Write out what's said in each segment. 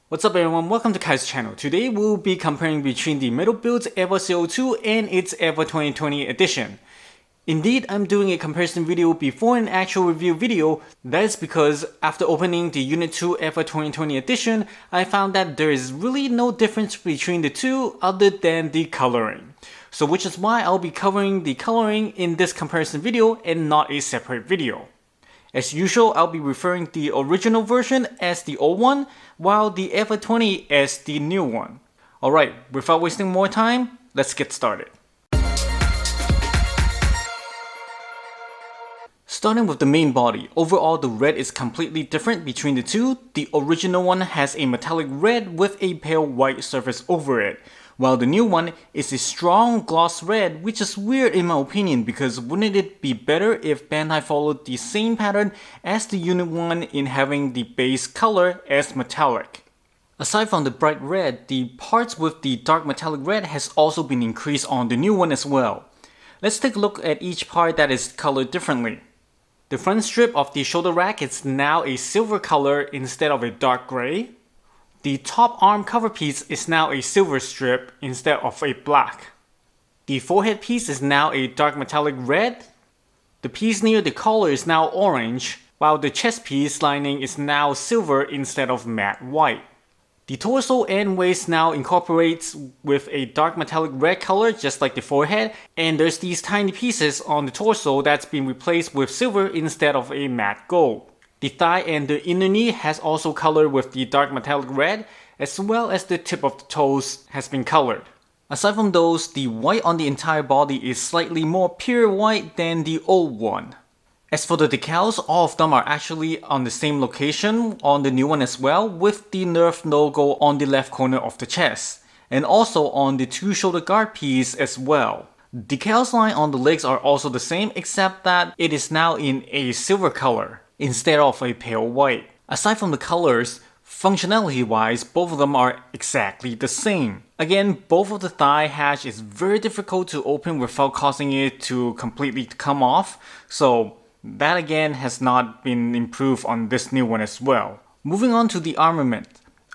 What's up everyone, welcome to Kaizer Channel. Today we'll be comparing between the metalbuild EVA 02 and its EVA 2020 edition. Indeed, I'm doing a comparison video before an actual review video. That is because after opening the Unit 2 EVA 2020 edition, I found that there is really no difference between the two other than the coloring. So which is why I'll be covering the coloring in this comparison video and not a separate video. As usual, I'll be referring the original version as the old one, while the EVA 20 as the new one. Alright, without wasting more time, let's get started. Starting with the main body, overall the red is completely different between the two. The original one has a metallic red with a pale white surface over it, while the new one is a strong gloss red, which is weird in my opinion because wouldn't it be better if Bandai followed the same pattern as the Unit 1 in having the base color as metallic. Aside from the bright red, the parts with the dark metallic red has also been increased on the new one as well. Let's take a look at each part that is colored differently. The front strip of the shoulder rack is now a silver color instead of a dark gray. The top arm cover piece is now a silver strip instead of a black. The forehead piece is now a dark metallic red. The piece near the collar is now orange, while the chest piece lining is now silver instead of matte white. The torso and waist now incorporates with a dark metallic red color just like the forehead, and there's these tiny pieces on the torso that's been replaced with silver instead of a matte gold. The thigh and the inner knee has also colored with the dark metallic red, as well as the tip of the toes has been colored. Aside from those, the white on the entire body is slightly more pure white than the old one. As for the decals, all of them are actually on the same location on the new one as well, with the Nerf logo on the left corner of the chest, and also on the two shoulder guard piece as well. Decals line on the legs are also the same, except that it is now in a silver color instead of a pale white. Aside from the colors, functionality wise, both of them are exactly the same. Again, both of the thigh hatch is very difficult to open without causing it to completely come off, so that again has not been improved on this new one as well. Moving on to the armament.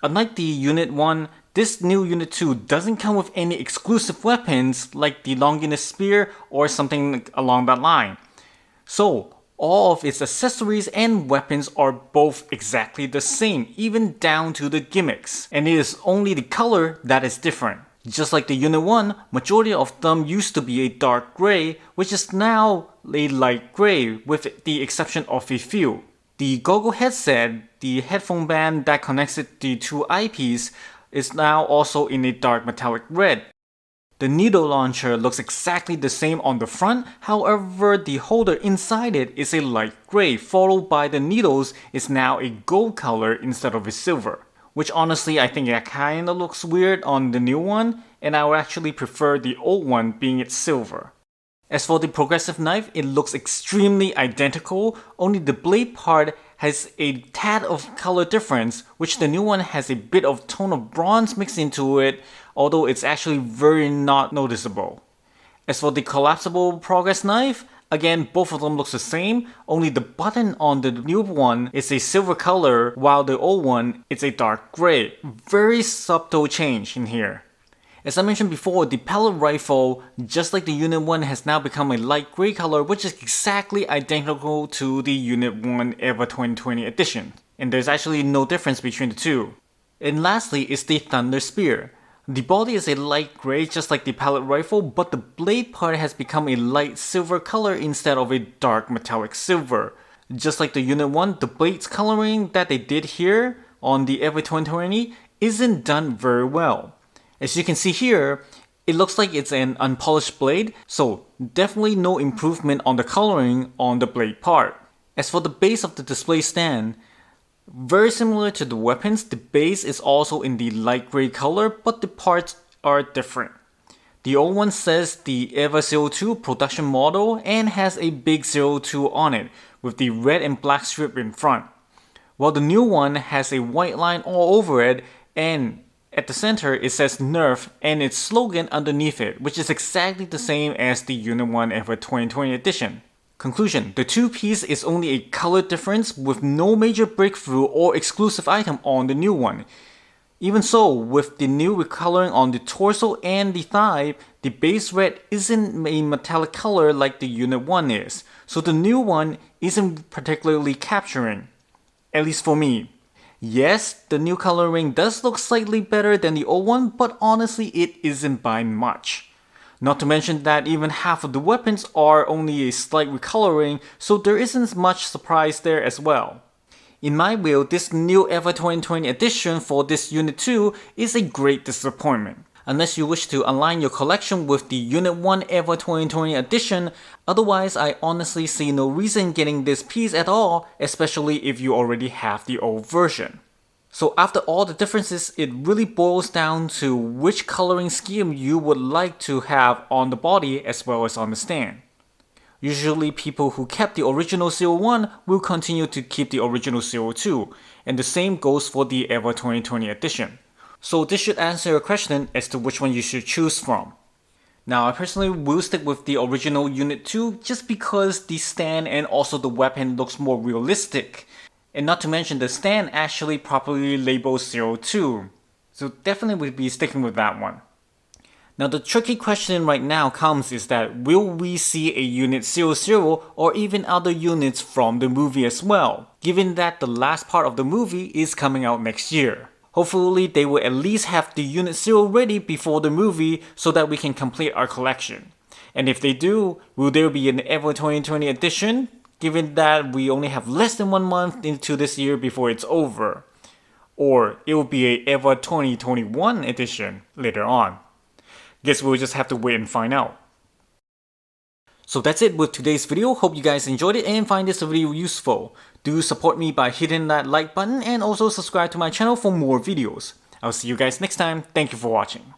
Unlike the Unit 1, this new Unit 2 doesn't come with any exclusive weapons like the Longinus Spear or something along that line. So, all of its accessories and weapons are both exactly the same, even down to the gimmicks, and it is only the color that is different. Just like the Unit 1, majority of them used to be a dark gray, which is now a light gray with the exception of a few. The goggle headset, the headphone band that connects the two eyepieces, is now also in a dark metallic red. The needle launcher looks exactly the same on the front, however the holder inside it is a light gray, followed by the needles is now a gold color instead of a silver. Which honestly I think that kinda looks weird on the new one, and I would actually prefer the old one being it silver. As for the progressive knife, it looks extremely identical, only the blade part has a tad of color difference, which the new one has a bit of tone of bronze mixed into it, although it's actually very not noticeable. As for the collapsible progress knife, again both of them look the same, only the button on the new one is a silver color while the old one is a dark gray. Very subtle change in here. As I mentioned before, the pellet rifle, just like the Unit 1, has now become a light gray color, which is exactly identical to the Unit 1 EVA 2020 edition. And there's actually no difference between the two. And lastly is the Thunder Spear. The body is a light gray just like the pellet rifle, but the blade part has become a light silver color instead of a dark metallic silver. Just like the Unit 1, the blade's coloring that they did here on the EVA 2020 isn't done very well. As you can see here, it looks like it's an unpolished blade, so definitely no improvement on the coloring on the blade part. As for the base of the display stand, very similar to the weapons, the base is also in the light gray color, but the parts are different. The old one says the EVA 02 production model and has a big 02 on it, with the red and black strip in front. While the new one has a white line all over it, and at the center it says Nerf and its slogan underneath it, which is exactly the same as the Unit 1 EVA 2020 edition. Conclusion: the two-piece is only a color difference with no major breakthrough or exclusive item on the new one. Even so, with the new recoloring on the torso and the thigh, the base red isn't a metallic color like the Unit 1 is, so the new one isn't particularly capturing. At least for me. Yes, the new coloring does look slightly better than the old one, but honestly it isn't by much. Not to mention that even half of the weapons are only a slight recoloring, so there isn't much surprise there as well. In my view, this new EVA 2020 edition for this Unit 2 is a great disappointment. Unless you wish to align your collection with the Unit 1 EVA 2020 edition, otherwise I honestly see no reason getting this piece at all, especially if you already have the old version. So after all the differences, it really boils down to which coloring scheme you would like to have on the body as well as on the stand. Usually people who kept the original 01 will continue to keep the original 02, and the same goes for the EVA 2020 edition. So this should answer your question as to which one you should choose from. Now I personally will stick with the original Unit 2 just because the stand and also the weapon looks more realistic. And not to mention the stand actually properly labels 02. So definitely would be sticking with that one. Now the tricky question right now comes is that will we see a Unit 00 or even other units from the movie as well, given that the last part of the movie is coming out next year. Hopefully they will at least have the Unit 0 ready before the movie so that we can complete our collection. And if they do, will there be an EVA 2020 edition, given that we only have less than 1 month into this year before it's over? Or it will be a EVA 2021 edition later on. Guess we'll just have to wait and find out. So that's it with today's video. Hope you guys enjoyed it and find this video useful. Do support me by hitting that like button and also subscribe to my channel for more videos. I'll see you guys next time. Thank you for watching.